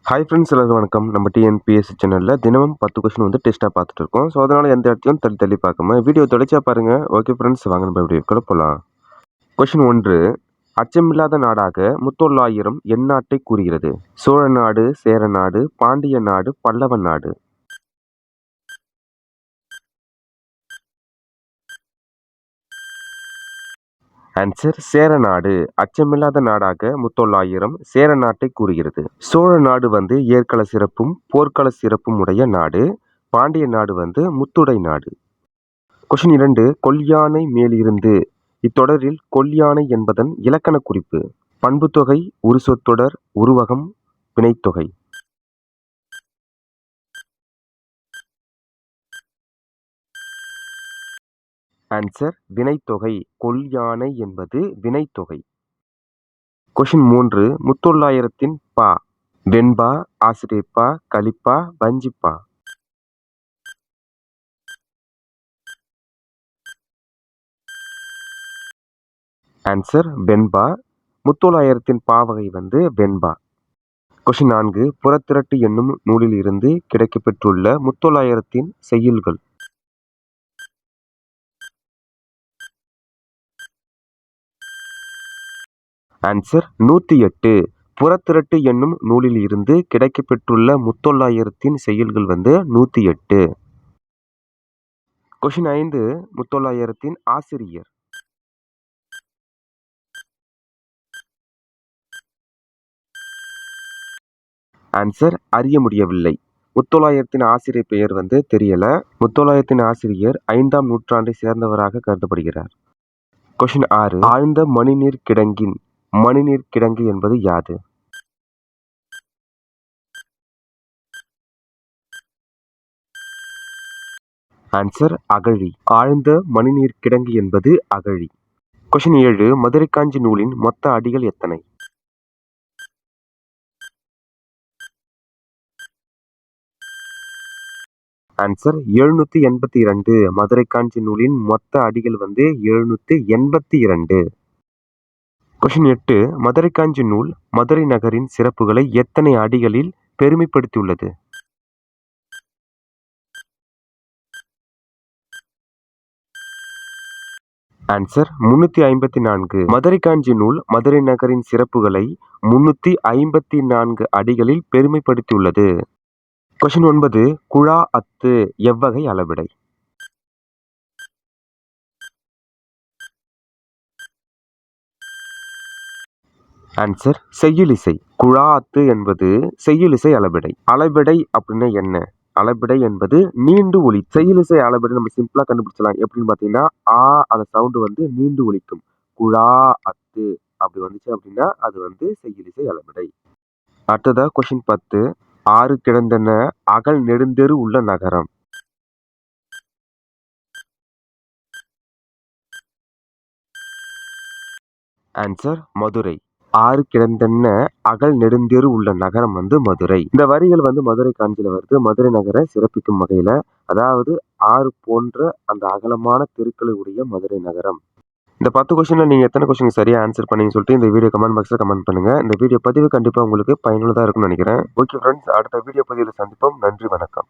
Hi friends எல்லாருக்கும் வணக்கம். நம்ம டிஎன்பிஎஸ்சி சேனலில் தினமும் 10 கொஸ்டின் வந்து டெஸ்ட்டாக பார்த்துட்டு இருக்கோம். ஸோ அதனால் எந்த இடத்தையும் தள்ளி தள்ளி பார்க்காம வீடியோ தொடர்ச்சியாக பாருங்கள். ஓகே ஃப்ரெண்ட்ஸ், வாங்க நம்ம வீடியோக்குள்ள போகலாம். கொஸ்டின் 1. அச்சமில்லாத நாடாக முத்தொள்ளாயிரம் எந்நாட்டை கூறுகிறது? சோழ நாடு, சேர நாடு, பாண்டிய நாடு, பல்லவ நாடு. ஆன்சர் சேர நாடு. அச்சமில்லாத நாடாக முத்தொள்ளாயிரம் சேர நாட்டை கூறுகிறது. சோழ நாடு வந்து ஏற்கள சிறப்பும் போர்க்கள சிறப்பும் உடைய நாடு. பாண்டிய நாடு வந்து முத்துடை நாடு. கொஸ்டின் 2. கொல்யானை மேலிருந்து. இத்தொடரில் கொல்யானை என்பதன் இலக்கண குறிப்பு? பண்புத்தொகை, உருசொத்தொடர், உருவகம், வினைத்தொகை. ஆன்சர் வினைத்தொகை. கொல்யானை என்பது வினைத்தொகை. கொஸ்டின் 3. முத்தொள்ளாயிரத்தின் பா? வெண்பா, ஆசிரியப்பா, கலிப்பா, வஞ்சிப்பா. ஆன்சர் வெண்பா. முத்தொள்ளாயிரத்தின் பாவகை வந்து வெண்பா. கொஸ்டின் 4. புறத்திரட்டு என்னும் நூலில் இருந்து கிடைக்கப்பெற்றுள்ள முத்தொள்ளாயிரத்தின் செய்யுள்கள்? ஆன்சர் 108. புறத்திரட்டு என்னும் நூலில் இருந்து கிடைக்கப்பெற்றுள்ள முத்தொள்ளாயிரத்தின் செய்யுள்கள் வந்து 108. கொஸ்டின் 5. முத்தொள்ளாயிரத்தின் ஆசிரியர்? ஆன்சர் அறிய முடியவில்லை. முத்தொள்ளாயிரத்தின் ஆசிரியர் பெயர் வந்து தெரியல. முத்தொள்ளாயிரத்தின் ஆசிரியர் 5ஆம் நூற்றாண்டை சேர்ந்தவராக கருதப்படுகிறார். கொஸ்டின் 6. ஆழ்ந்த மணிநீர் கிடங்கின் மணிநீர் கிடங்கு என்பது யாது? ஆன்சர் அகழி. ஆழ்ந்த மணிநீர் கிடங்கு என்பது அகழி. கொஸ்டின் 7. மதுரை காஞ்சி நூலின் மொத்த அடிகள் எத்தனை? ஆன்சர் 782. மதுரை காஞ்சி நூலின் மொத்த அடிகள் வந்து 782. கொஸ்டின் 8. மதுரை காஞ்சி நூல் மதுரை நகரின் சிறப்புகளை எத்தனை அடிகளில் பெருமைப்படுத்தியுள்ளது? ஆன்சர் 354. மதுரை காஞ்சி நூல் மதுரை நகரின் சிறப்புகளை 354 அடிகளில் பெருமைப்படுத்தியுள்ளது. கொஸ்டின் 9. குழா அத்து எவ்வகை அளபெடை? ஆன்சர் செய்யுளிசை. குழா அத்து என்பது செய்யுளிசை அளபெடை. அளபெடை அப்படின்னா என்ன? அளபெடை என்பது நீண்டு ஒலி. செய்யுளிசை அளபெடை நம்ம சிம்பிளா கண்டுபிடிச்சலாம். எப்படின்னு பாத்தீங்கன்னா, அந்த சவுண்டு வந்து நீண்டு ஒலிக்கும். குழா அத்து அப்படி வந்துச்சு அப்படின்னா அது வந்து செய்யுளிசை அளபெடை. அடுத்ததா கொஸ்டின் 10. ஆறு கிடந்தன அகல் நெடுந்தெரு உள்ள நகரம்? ஆன்சர் மதுரை. ஆறு கிடந்தன அகல் நெடுந்தெரு உள்ள நகரம் வந்து மதுரை. இந்த வரிகள் வந்து மதுரை காஞ்சியில வருது. மதுரை நகரை சிறப்பிக்கும் வகையில, அதாவது ஆறு போன்ற அந்த அகலமான தெருக்களை உடைய மதுரை நகரம். இந்த 10 கொஸ்டின்ல நீங்க எத்தனை கொஸ்டின் சரியா ஆன்சர் பண்ணீங்கன்னு சொல்லிட்டு இந்த வீடியோ கமெண்ட் பாக்ஸ்ல கமெண்ட் பண்ணுங்க. இந்த வீடியோ பதிவு கண்டிப்பா உங்களுக்கு பயனுள்ளதா இருக்கும்னு நினைக்கிறேன். ஓகே ஃப்ரெண்ட்ஸ், அடுத்த வீடியோ பதிவில் சந்திப்போம். நன்றி, வணக்கம்.